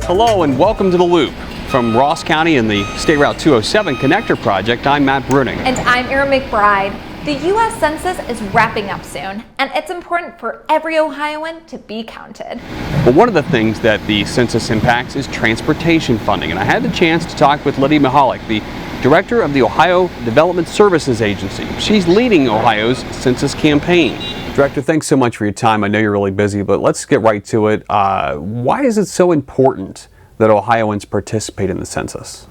Hello and welcome to The Loop. From Ross County and the State Route 207 Connector Project, I'm Matt Bruning. And I'm Erin McBride. The U.S. Census is wrapping up soon, and it's important for every Ohioan to be counted. Well, one of the things that the census impacts is transportation funding, and I had the chance to talk with Lydia Mihalik, the director of the Ohio Development Services Agency. She's leading Ohio's census campaign. Director, thanks so much for your time. I know you're really busy, but let's get right to it. Why is it so important that Ohioans participate in the census?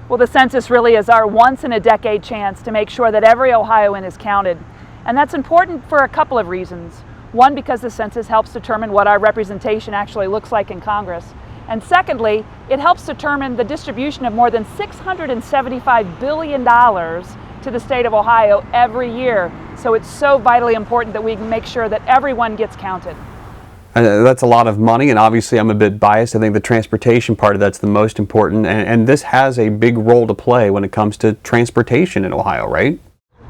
Well, the census really is our once-in-a-decade chance to make sure that every Ohioan is counted. And that's important for a couple of reasons. One, because the census helps determine what our representation actually looks like in Congress. And secondly, it helps determine the distribution of more than $675 billion to the state of Ohio every year. So it's so vitally important that we make sure that everyone gets counted. That's a lot of money, and obviously I'm a bit biased. I think the transportation part of that's the most important, and this has a big role to play when it comes to transportation in Ohio, right?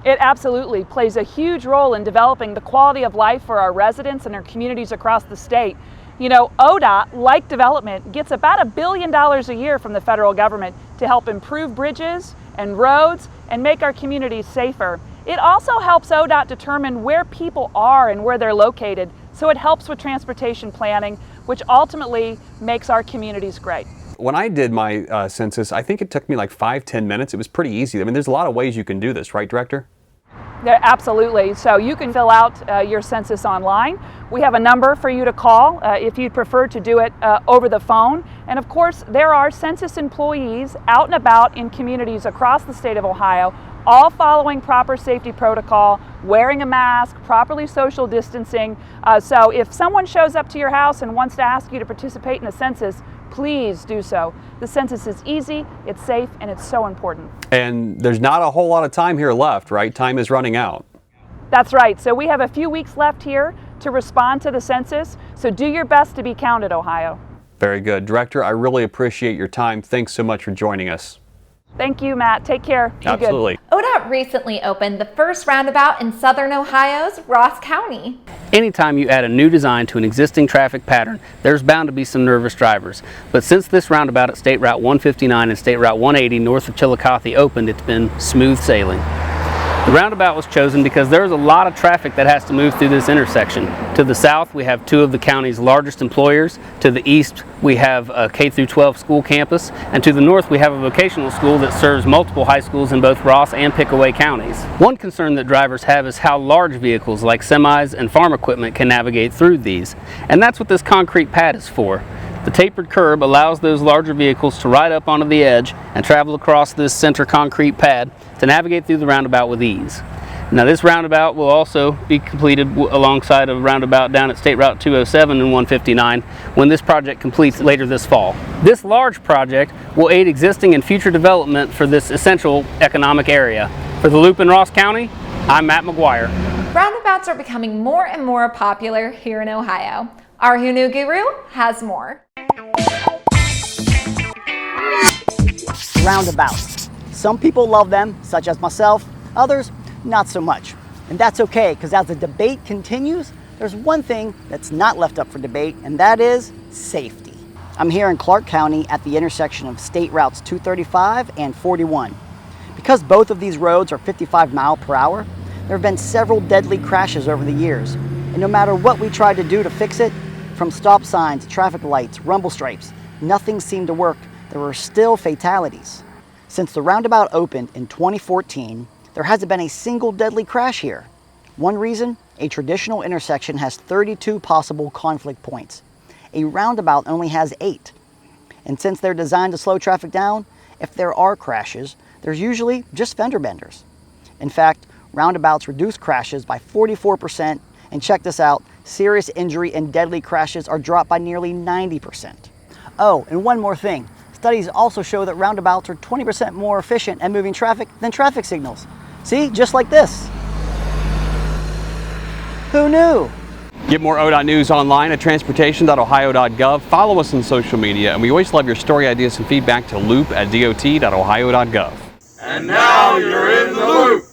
It absolutely plays a huge role in developing the quality of life for our residents and our communities across the state. You know, ODOT, like development, gets about $1 billion a year from the federal government to help improve bridges and roads and make our communities safer. It also helps ODOT determine where people are and where they're located, so it helps with transportation planning, which ultimately makes our communities great. When I did my census, I think it took me like 5-10 minutes. It was pretty easy. I mean, there's a lot of ways you can do this, right, Director? Yeah, absolutely. So you can fill out your census online. We have a number for you to call if you'd prefer to do it over the phone. And of course, there are census employees out and about in communities across the state of Ohio, all following proper safety protocol, wearing a mask, properly social distancing. So if someone shows up to your house and wants to ask you to participate in the census, please do so. The census is easy, it's safe, and it's so important. And there's not a whole lot of time here left, right? Time is running out. That's right. So we have a few weeks left here to respond to the census. So do your best to be counted, Ohio. Very good. Director, I really appreciate your time. Thanks so much for joining us. Thank you, Matt. Take care. Be Absolutely. good. ODOT recently opened the first roundabout in southern Ohio's Ross County. Anytime you add a new design to an existing traffic pattern, there's bound to be some nervous drivers. But since this roundabout at State Route 159 and State Route 180 north of Chillicothe opened, it's been smooth sailing. The roundabout was chosen because there's a lot of traffic that has to move through this intersection. To the south, we have two of the county's largest employers. To the east, we have a K-12 school campus. And to the north, we have a vocational school that serves multiple high schools in both Ross and Pickaway counties. One concern that drivers have is how large vehicles like semis and farm equipment can navigate through these. And that's what this concrete pad is for. The tapered curb allows those larger vehicles to ride up onto the edge and travel across this center concrete pad to navigate through the roundabout with ease. Now this roundabout will also be completed alongside a roundabout down at State Route 207 and 159 when this project completes later this fall. This large project will aid existing and future development for this essential economic area. For The Loop in Ross County, I'm Matt McGuire. Roundabouts are becoming more and more popular here in Ohio. Our Hunu Guru has more. Roundabouts. Some people love them, such as myself, others not so much. And that's okay, because as the debate continues, there's one thing that's not left up for debate, and that is safety. I'm here in Clark County at the intersection of State Routes 235 and 41. Because both of these roads are 55 miles per hour, there have been several deadly crashes over the years. And no matter what we tried to do to fix it, from stop signs, traffic lights, rumble strips, nothing seemed to work. There were still fatalities. Since the roundabout opened in 2014, there hasn't been a single deadly crash here. One reason, a traditional intersection has 32 possible conflict points. A roundabout only has 8. And since they're designed to slow traffic down, if there are crashes, there's usually just fender benders. In fact, roundabouts reduce crashes by 44%, and check this out, serious injury and deadly crashes are dropped by nearly 90%. Oh, and one more thing. Studies also show that roundabouts are 20% more efficient at moving traffic than traffic signals. See, just like this. Who knew? Get more ODOT news online at transportation.ohio.gov. Follow us on social media, and we always love your story ideas and feedback to loop@dot.ohio.gov. And now you're in the loop.